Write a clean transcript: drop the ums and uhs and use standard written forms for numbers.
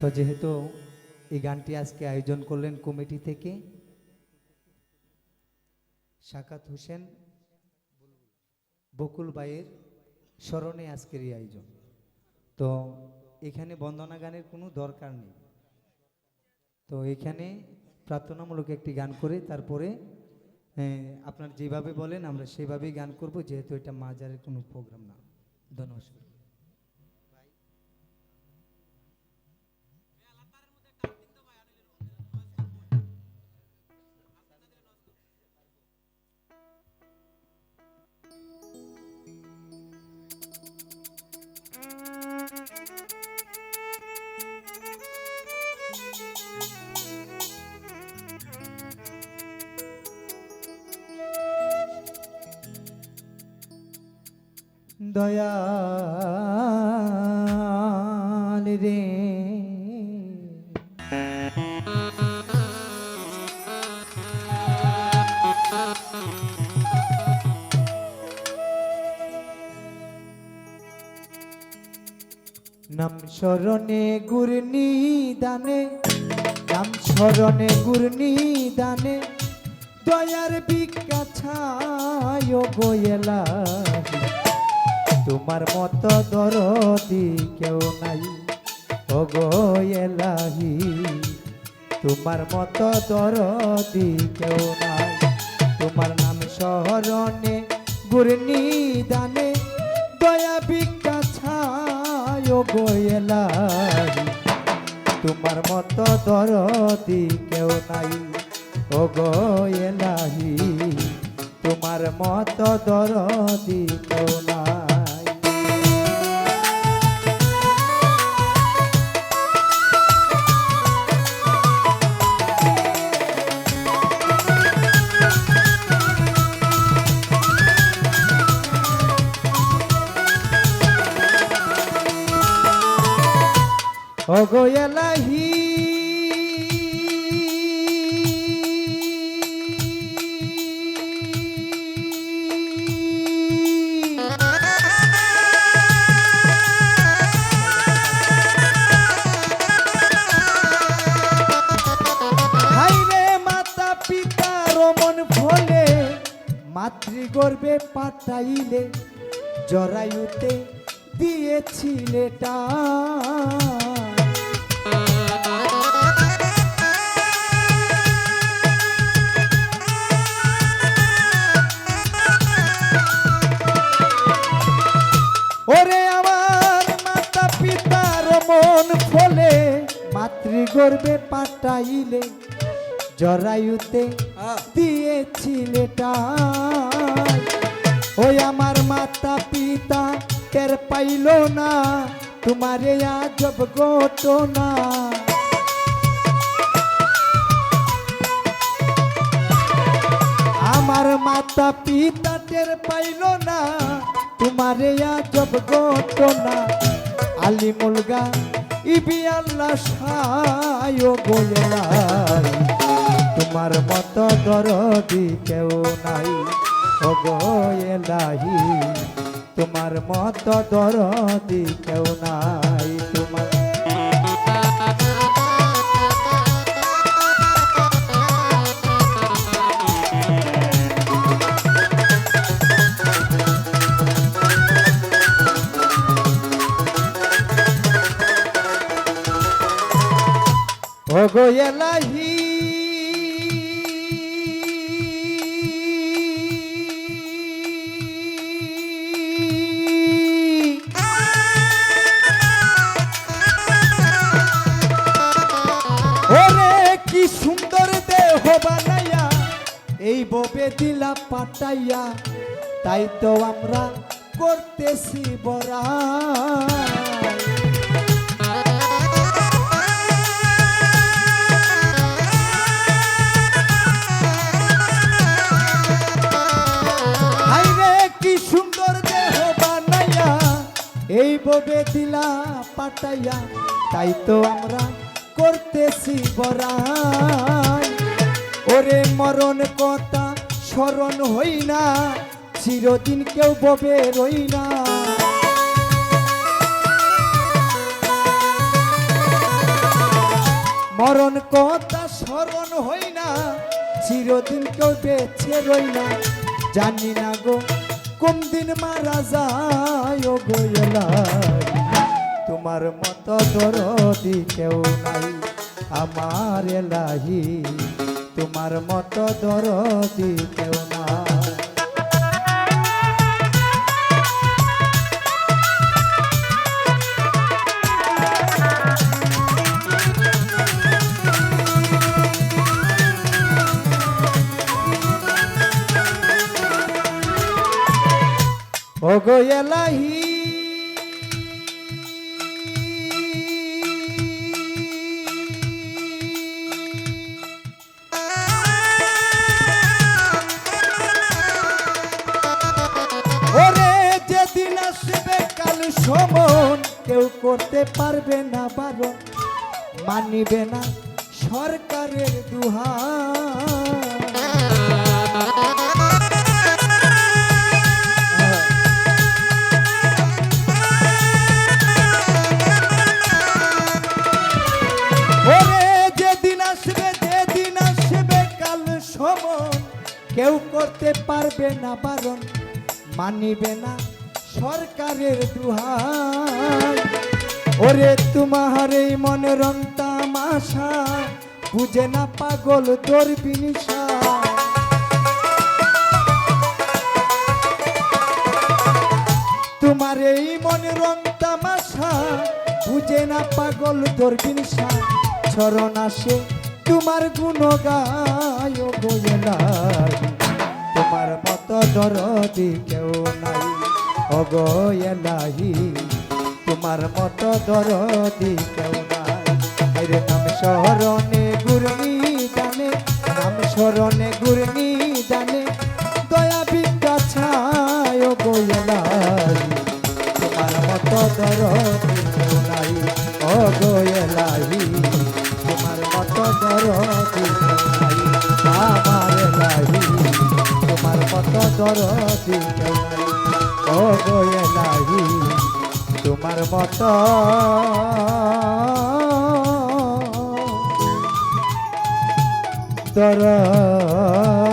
তো যেহেতু এই গানটি আজকে আয়োজন করলেন কমিটি থেকে শাকাত হোসেন বকুল ভাইয়ের স্মরণে আজকের এই আয়োজন। তো এখানে বন্দনা গানের কোনো দরকার নেই। তো এখানে প্রার্থনামূলক একটি গান করে তারপরে আপনার যেভাবে বলেন আমরা সেভাবেই গান করব, যেহেতু এটা মাজারের কোনো প্রোগ্রাম না। ধন্যবাদ। দয়াল রে নাম স্মরণে গুরনি দানে, নাম স্মরণে গুরনি দানে দয়ার ভিক্ষা ছায় গোয়েলা, তোমার মতো দরদি কেউ নাই ও গোয়েলাহি, তোমার মতো দরদি কেউ নাই। তোমার নাম স্মরণে গুরনি দানে দয়া ভিক্ষা ছায় গোয়েলাহি, তোমার মতো দরদি কেউ নাই ও গোয়েলাহি, তোমার মতো দরদি কেউ নাই। ও গোয়েলাহি মাতৃগর্ভে পাঠাইলে জরায়ুতে দিয়েছিলে ওরে আমার মাতা পিতার মন ফলে মাতৃগর্ভে পাঠাইলে জরায়ুতে দিয়েছিলে ওই আমার মাতা পিতা টের পাইল না তোমারে আজব ঘটনা, আমার মাতা পিতা টের পাইল না তোমারে আজব ঘটনা। আলিমুল গা ইবি আল্লাহ সায় গোয়েলাই, তোমার মতো দরদি কেউ নাই ও গোয়েলাহি, তোমার মতো দরদি কেউ নাই। তোমার ও গোয়েলাহি এই ববে দিলা পাটাইয়া, তাই তো আমরা করতেছি বড়া। হাইরে কি সুন্দর দেহ বানাইয়া, এই ববে দিলা পাটাইয়া, তাই তো আমরা করতেছি বড়া। ওরে মরণ কথা স্মরণ হই না, চিরদিন কেউ ববে রই না। মরণ কথা স্মরণ হই না, চিরদিন কেউ বেঁচে রই না, জানি না গো কোন দিন মারা যায় ও গো এলাহি। তোমার মতো দরদি কেউ নাই আমার এলাহি, তোমার মতো দরদি কেউ নাই। ও গো এলাহি ওরে যেদিন আসবে কাল সমন, কেউ করতে পারবে না বারণ, মানিবে না সরকারের দুহাই। কেউ করতে পারবে না বারণ, মানিবে না সরকারের দুহাই। ওরে তোমার এই মনে রং তামাশা, বুঝে না পাগল দরবিনিশা। তোমার এই মনে রং তামাশা, বুঝে না পাগল দরবিনিশা। শরণ আসে তোমার গুণ গায় ও গো এলাহি, তোমার মতো দরদি কেউ নাই ও গো এলাহি, তোমার মতো দরদি কেউ নাই। আরে নাম শরণে গুরনি দানে, নাম শরণে গুরনি দানে, দয়া বিদ্যা ছায় ও গো এলাহি, তোমার মতো দরদি কেউ নাই ও গো এলাহি, তোমার মতো দরদি নাই আমার এলাহি, তোমার মতো দরদি কেউ নাই ও গো এলাহি, তোমার মতো দরদি